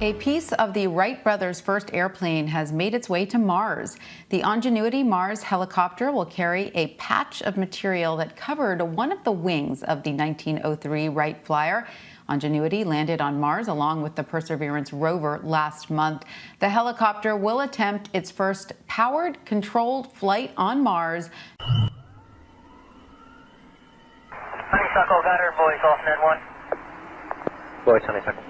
A piece of the Wright brothers' first airplane has made its way to Mars. The Ingenuity Mars helicopter will carry a patch of material that covered one of the wings of the 1903 Wright flyer. Ingenuity landed on Mars along with the Perseverance rover last month. The helicopter will attempt its first powered, controlled flight on Mars. Honeysuckle, got her voice off N1. Voice, Honeysuckle.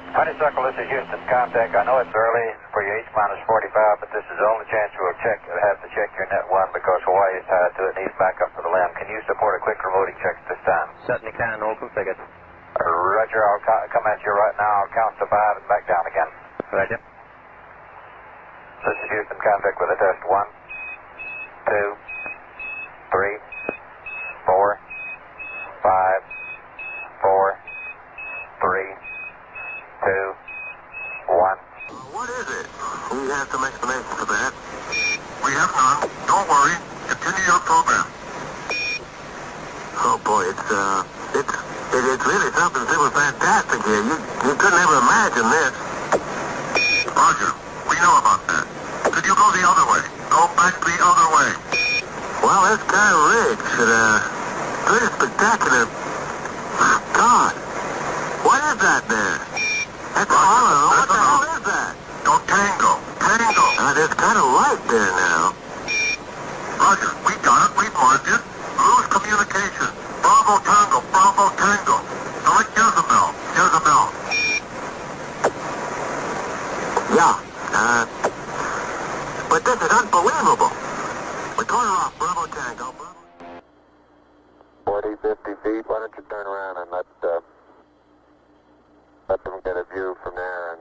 Honeysuckle, this is Houston contact. I know it's early for your H-45, but this is the only chance you will have to check your net 1 because Hawaii is tied to it, needs backup for the limb. Can you support a quick remoting check at this time? Certainly can, all configured. Roger, I'll come at you right now. I'll count to 5 and back down again. Roger. This is Houston contact with a test. 1, 2, 3, 4, 5, 4, 3, 2, 1. What is it? We have some explanation for that. We have none. Don't worry. Continue your program. Oh boy, it's really something super fantastic here. You couldn't ever imagine this. Roger, we know about that. Could you go the other way? Go back the other way. Well, that's kind of rich and pretty spectacular. God, what is that there? That's all I don't know. What the hell is that? Go tango. Tango. There's kind of light there now. Roger, we got it. We marked it. Lose communication. Bravo Tango. Bravo Tango. Select Jezebel. Jezebel. Yeah. But this is unbelievable. Recorder off. Bravo Tango. 40, 50 feet. Why don't you turn around and let them get a view from there and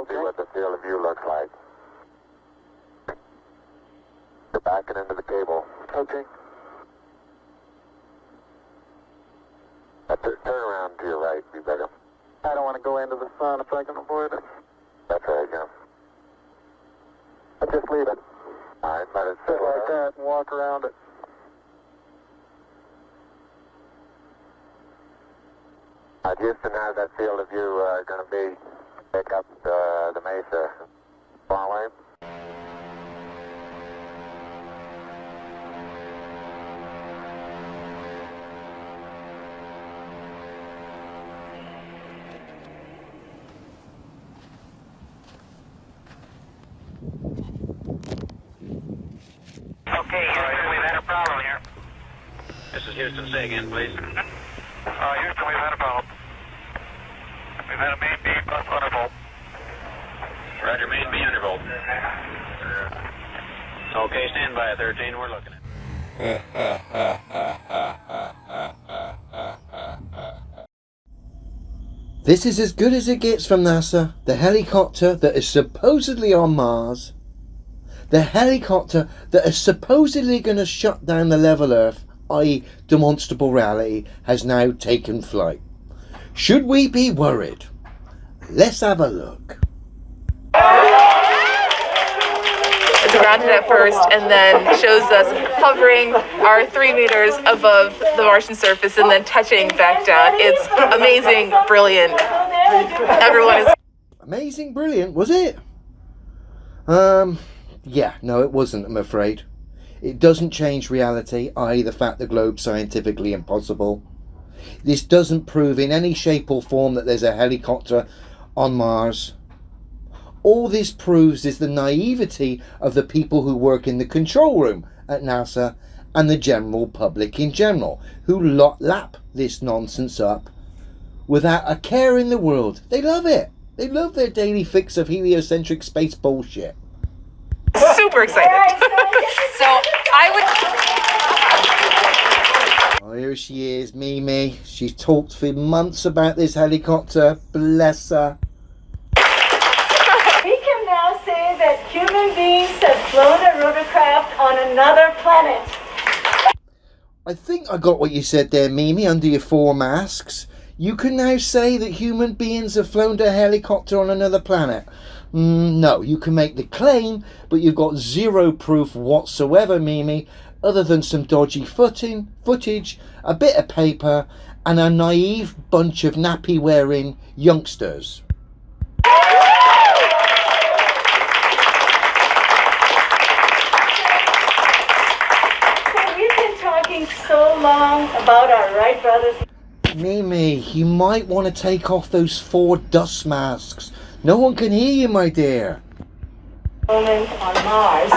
see what the field of view looks like. You're backing into the cable. Okay. Turn around to your right, be better. I don't want to go into the sun if I can avoid it. That's right, yeah. I just leave it. All right, let it Sit sit like that and walk around it. Houston, how's that field of view going to be? Pick up the mesa. Far away? Okay, Houston, we've had a problem here. This is Houston. Say again, please. Houston, we've had a problem. We've had a main beam plus undervolt. Roger, main B undervolt. Okay, stand by, 13. We're looking at This is as good as it gets from NASA. The helicopter that is supposedly on Mars. The helicopter that is supposedly going to shut down the level Earth, i.e. demonstrable reality, has now taken flight. Should we be worried? Let's have a look. It's grounded at first and then shows us hovering our 3 meters above the Martian surface and then touching back down. It's amazing, brilliant. Everyone is... Amazing, brilliant, was it? Yeah, no, it wasn't, I'm afraid. It doesn't change reality, i.e. the fact the globe's scientifically impossible. This doesn't prove in any shape or form that there's a helicopter on Mars. All this proves is the naivety of the people who work in the control room at NASA and the general public in general, who lap this nonsense up without a care in the world. They love it. They love their daily fix of heliocentric space bullshit. Super excited. So I would... Oh, here she is, Mimi. She's talked for months about this helicopter. Bless her. We can now say that human beings have flown a rotorcraft on another planet. I think I got what you said there, Mimi, under your 4 masks. You can now say that human beings have flown a helicopter on another planet. No, you can make the claim, but you've got zero proof whatsoever, Mimi, other than some dodgy footage, a bit of paper, and a naive bunch of nappy-wearing youngsters. talking so long about our Wright brothers Mimi, you might want to take off those 4 dust masks. No one can hear you, my dear. moment on Mars.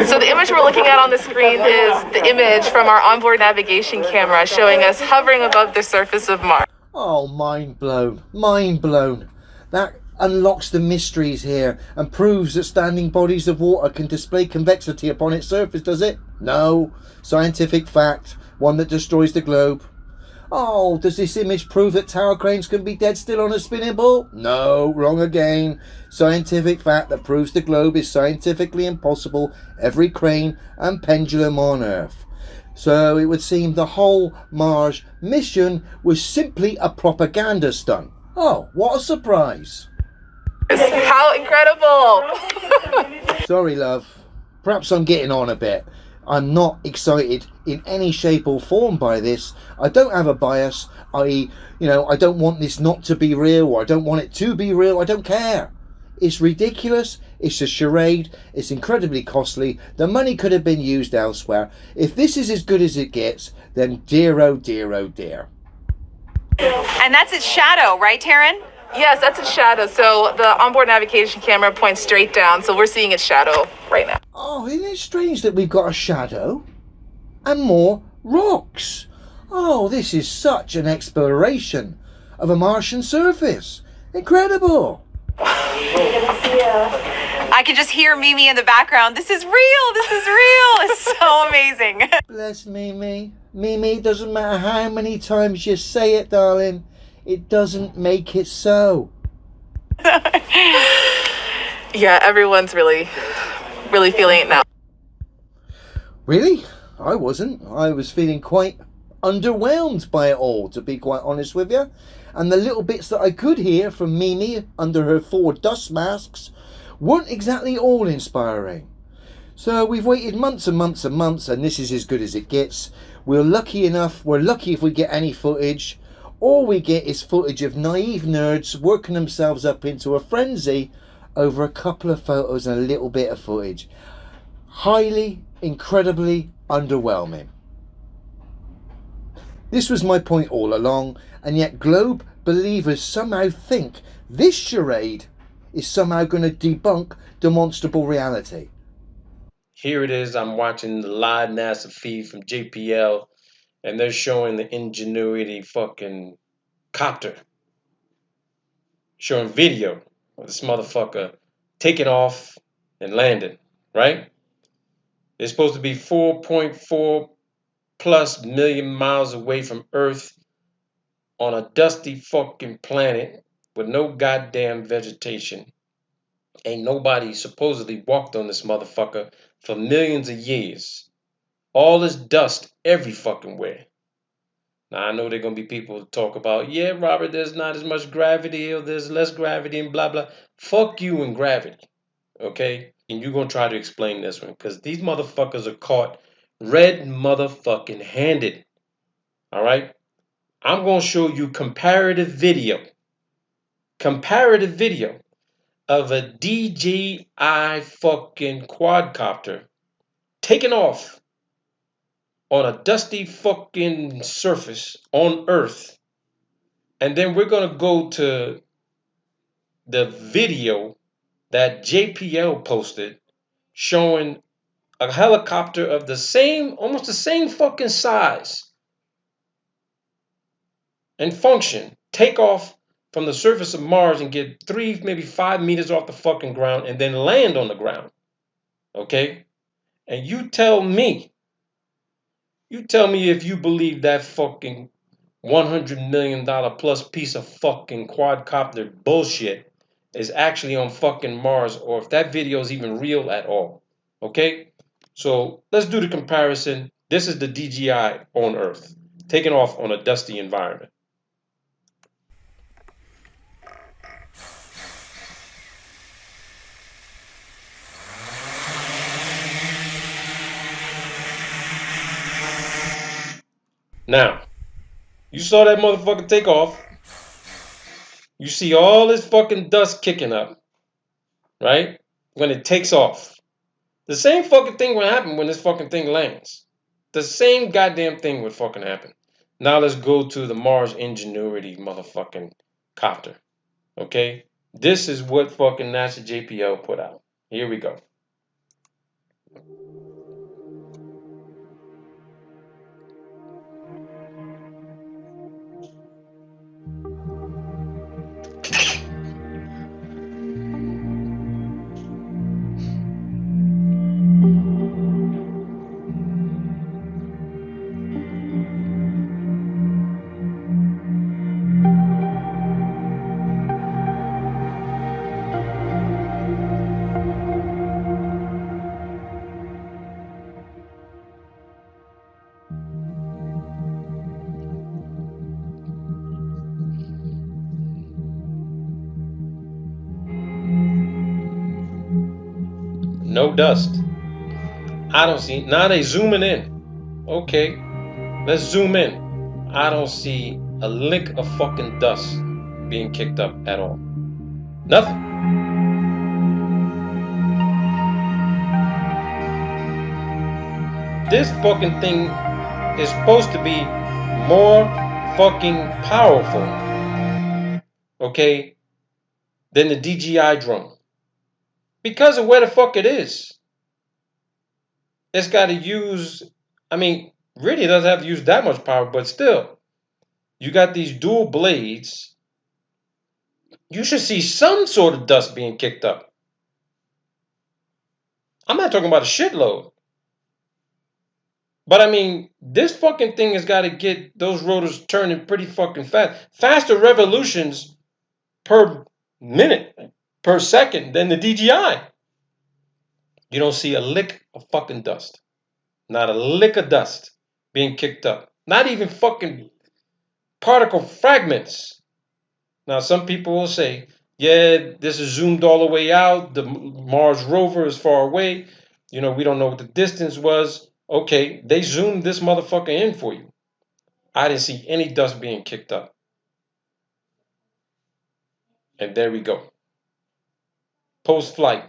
So the image we're looking at on the screen is the image from our onboard navigation camera showing us hovering above the surface of Mars. Oh, mind blown. Mind blown. That unlocks the mysteries here and proves that standing bodies of water can display convexity upon its surface, does it? No. Scientific fact. One that destroys the globe. Oh, does this image prove that tower cranes can be dead still on a spinning ball? No, wrong again. Scientific fact that proves the globe is scientifically impossible, every crane and pendulum on Earth. So it would seem the whole Mars mission was simply a propaganda stunt. Oh, what a surprise. How incredible! Sorry, love. Perhaps I'm getting on a bit. I'm not excited in any shape or form by this. I don't have a bias. I don't want this not to be real, or I don't want it to be real. I don't care. It's ridiculous. It's a charade. It's incredibly costly. The money could have been used elsewhere. If this is as good as it gets, then dear, oh dear, oh dear. And that's its shadow, right, Taryn? Yes, that's its shadow. So the onboard navigation camera points straight down, so we're seeing its shadow right now. Oh, isn't it strange that we've got a shadow and more rocks? Oh, this is such an exploration of a Martian surface. Incredible. I can just hear Mimi in the background. This is real. This is real. It's so amazing. Bless Mimi. Mimi, it doesn't matter how many times you say it, darling. It doesn't make it so. Yeah, everyone's really feeling it now. Really? I wasn't. I was feeling quite underwhelmed by it all, to be quite honest with you. And the little bits that I could hear from Mimi under her 4 dust masks weren't exactly all inspiring. So we've waited months and months and months, and this is as good as it gets. We're lucky if we get any footage. All we get is footage of naive nerds working themselves up into a frenzy over a couple of photos and a little bit of footage. Highly, incredibly underwhelming. This was my point all along, and yet globe believers somehow think this charade is somehow going to debunk demonstrable reality. Here it is, I'm watching the live NASA feed from JPL, and they're showing the Ingenuity fucking copter. Showing video of this motherfucker taking off and landing, right? It's supposed to be 4.4 plus million miles away from Earth on a dusty fucking planet with no goddamn vegetation. Ain't nobody supposedly walked on this motherfucker for millions of years. All this dust every fucking where. Now, I know there are going to be people who talk about, yeah, Robert, there's not as much gravity or there's less gravity and blah, blah. Fuck you and gravity, okay? And you're going to try to explain this one because these motherfuckers are caught red motherfucking handed, all right? I'm going to show you comparative video of a DJI fucking quadcopter taking off on a dusty fucking surface on Earth. And then we're going to go to the video that JPL posted showing a helicopter of the same, almost the same fucking size and function, take off from the surface of Mars and get 3, maybe 5 meters off the fucking ground and then land on the ground. Okay? And you tell me if you believe that fucking $100 million plus piece of fucking quadcopter bullshit is actually on fucking Mars, or if that video is even real at all. Okay? So let's do the comparison. This is the DJI on Earth, taking off on a dusty environment. Now, you saw that motherfucker take off. You see all this fucking dust kicking up, right? When it takes off. The same fucking thing will happen when this fucking thing lands. the same goddamn thing would fucking happen. Now let's go to the Mars Ingenuity motherfucking copter. Okay? This is what fucking NASA JPL put out. Here we go. No dust. I don't see. Now they zooming in. Okay, let's zoom in. I don't see a lick of fucking dust being kicked up at all. Nothing. This fucking thing is supposed to be more fucking powerful, okay, than the DJI drone. Because of where the fuck it is. It's got to use, I mean, really it doesn't have to use that much power, but still, you got these dual blades. You should see some sort of dust being kicked up. I'm not talking about a shitload. But I mean, this fucking thing has got to get those rotors turning pretty fucking fast. Faster revolutions per minute, per second than the DJI. You don't see a lick of fucking dust. Not a lick of dust being kicked up. Not even fucking particle fragments. Now, some people will say, yeah, this is zoomed all the way out. The Mars rover is far away. You know, we don't know what the distance was. Okay, they zoomed this motherfucker in for you. I didn't see any dust being kicked up. And there we go. Post-flight.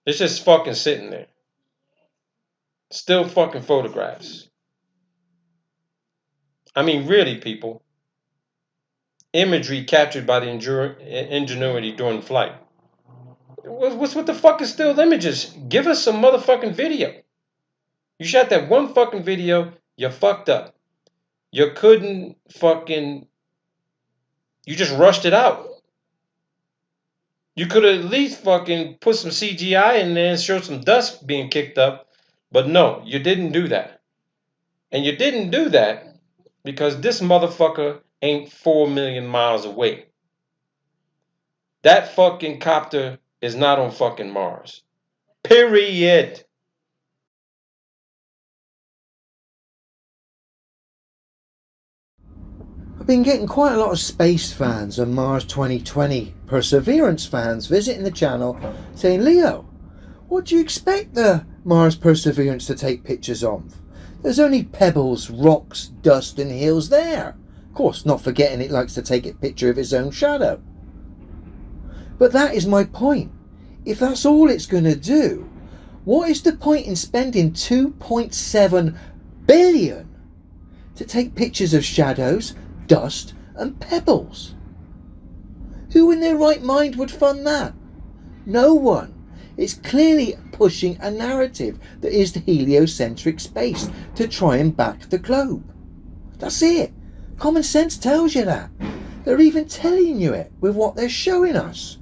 It's just fucking sitting there. Still fucking photographs. I mean, really, people. Imagery captured by the ingenuity during flight. What's with the fucking still images? Give us some motherfucking video. You shot that one fucking video, you fucked up. You couldn't fucking... You just rushed it out. You could have at least fucking put some CGI in there and show some dust being kicked up. But no, you didn't do that. And you didn't do that because this motherfucker ain't 4 million miles away. That fucking copter is not on fucking Mars. Period. I've been getting quite a lot of space fans and Mars 2020 Perseverance fans visiting the channel saying, Leo, what do you expect the Mars Perseverance to take pictures of? There's only pebbles, rocks, dust and hills there. Of course, not forgetting it likes to take a picture of its own shadow. But that is my point. If that's all it's going to do, what is the point in spending 2.7 billion to take pictures of shadows, dust and pebbles? Who in their right mind would fund that? No one. It's clearly pushing a narrative that is the heliocentric space to try and back the globe. That's it. Common sense tells you that. They're even telling you it with what they're showing us.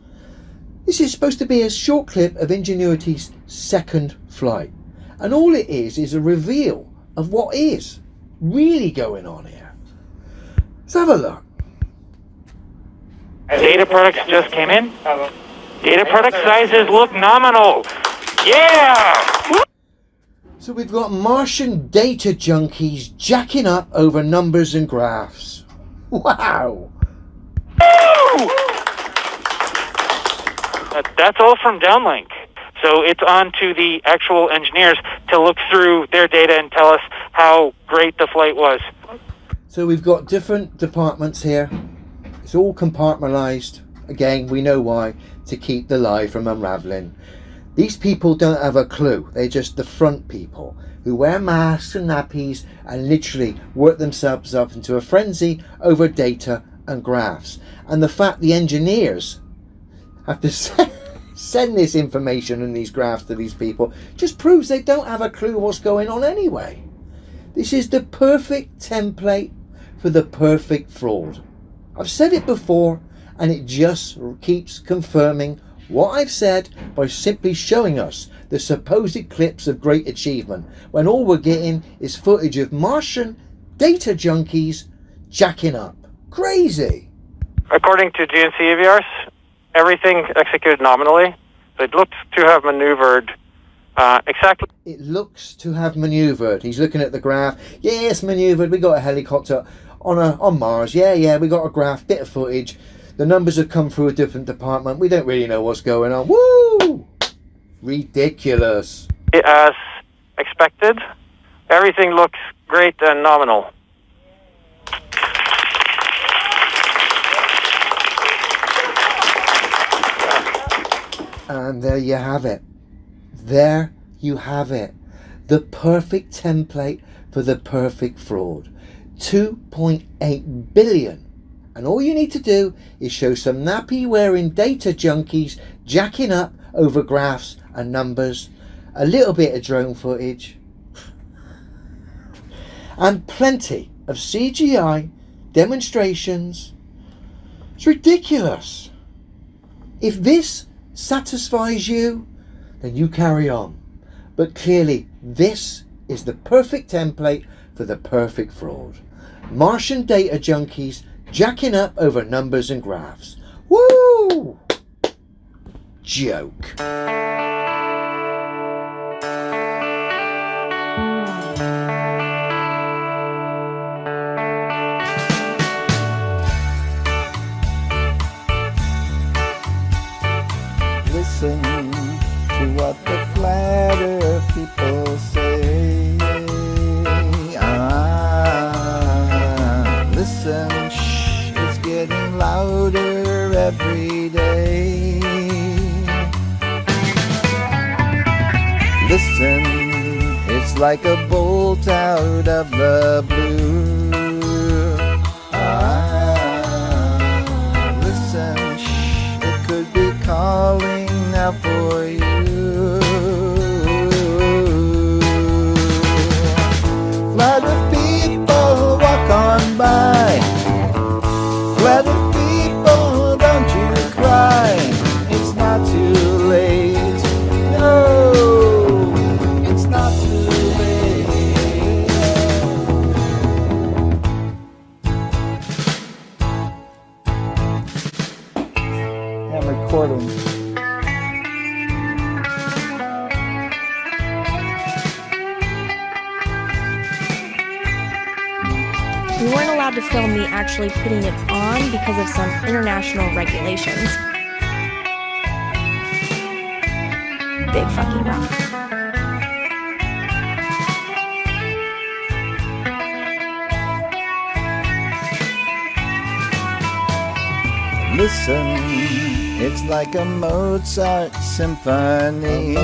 This is supposed to be a short clip of Ingenuity's second flight, and all it is a reveal of what is really going on here. Let's have a look. Data products just came in. Data product sizes look nominal. Yeah! So we've got Martian data junkies jacking up over numbers and graphs. Wow! That's all from Downlink. So it's on to the actual engineers to look through their data and tell us how great the flight was. So we've got different departments here. It's all compartmentalized. Again, we know why, to keep the lie from unraveling. These people don't have a clue. They're just the front people who wear masks and nappies and literally work themselves up into a frenzy over data and graphs. And the fact the engineers have to send this information and these graphs to these people just proves they don't have a clue what's going on anyway. This is the perfect template for the perfect fraud. I've said it before, and it just keeps confirming what I've said by simply showing us the supposed clips of great achievement when all we're getting is footage of Martian data junkies jacking up. Crazy! According to GNC AVRs, everything executed nominally. It looks to have maneuvered exactly. It looks to have maneuvered. He's looking at the graph. Yes, maneuvered. We got a helicopter on Mars. Yeah, we got a graph, bit of footage. The numbers have come through a different department. We don't really know what's going on. Woo! Ridiculous. As expected, everything looks great and nominal. And there you have it. There you have it. The perfect template for the perfect fraud. 2.8 billion. And all you need to do is show some nappy wearing data junkies jacking up over graphs and numbers, a little bit of drone footage, and plenty of CGI demonstrations. It's ridiculous. If this satisfies you, then you carry on. But clearly this is the perfect template for the perfect fraud. Martian data junkies jacking up over numbers and graphs. Woo! Joke. Listen to what the flat earth people say. Listen, it's getting louder every day. Listen, it's like a bolt out of the blue. Listen, it could be calling out for you. Flood of people walk on by. Flood of people, don't you cry. It's not too late. No, it's not too late. I'm recording. We weren't allowed to film me actually putting it on because of some international regulations. Big fucking rock. Listen, it's like a Mozart symphony.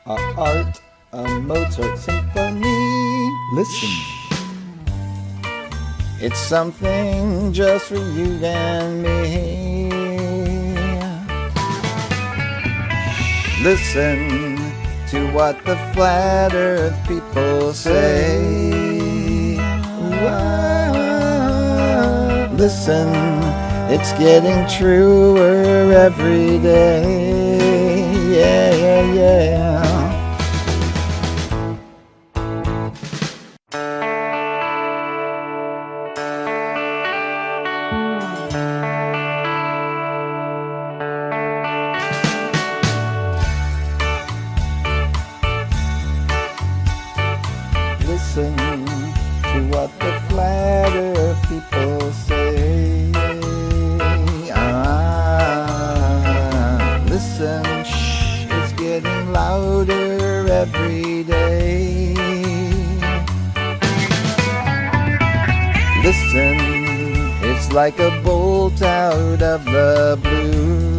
A Mozart symphony. Listen. It's something just for you and me. Listen to what the flat earth people say. Listen, it's getting truer every day. Yeah. Listen to what the flat earth people say. Listen, it's getting louder every day. Listen, it's like a bolt out of the blue.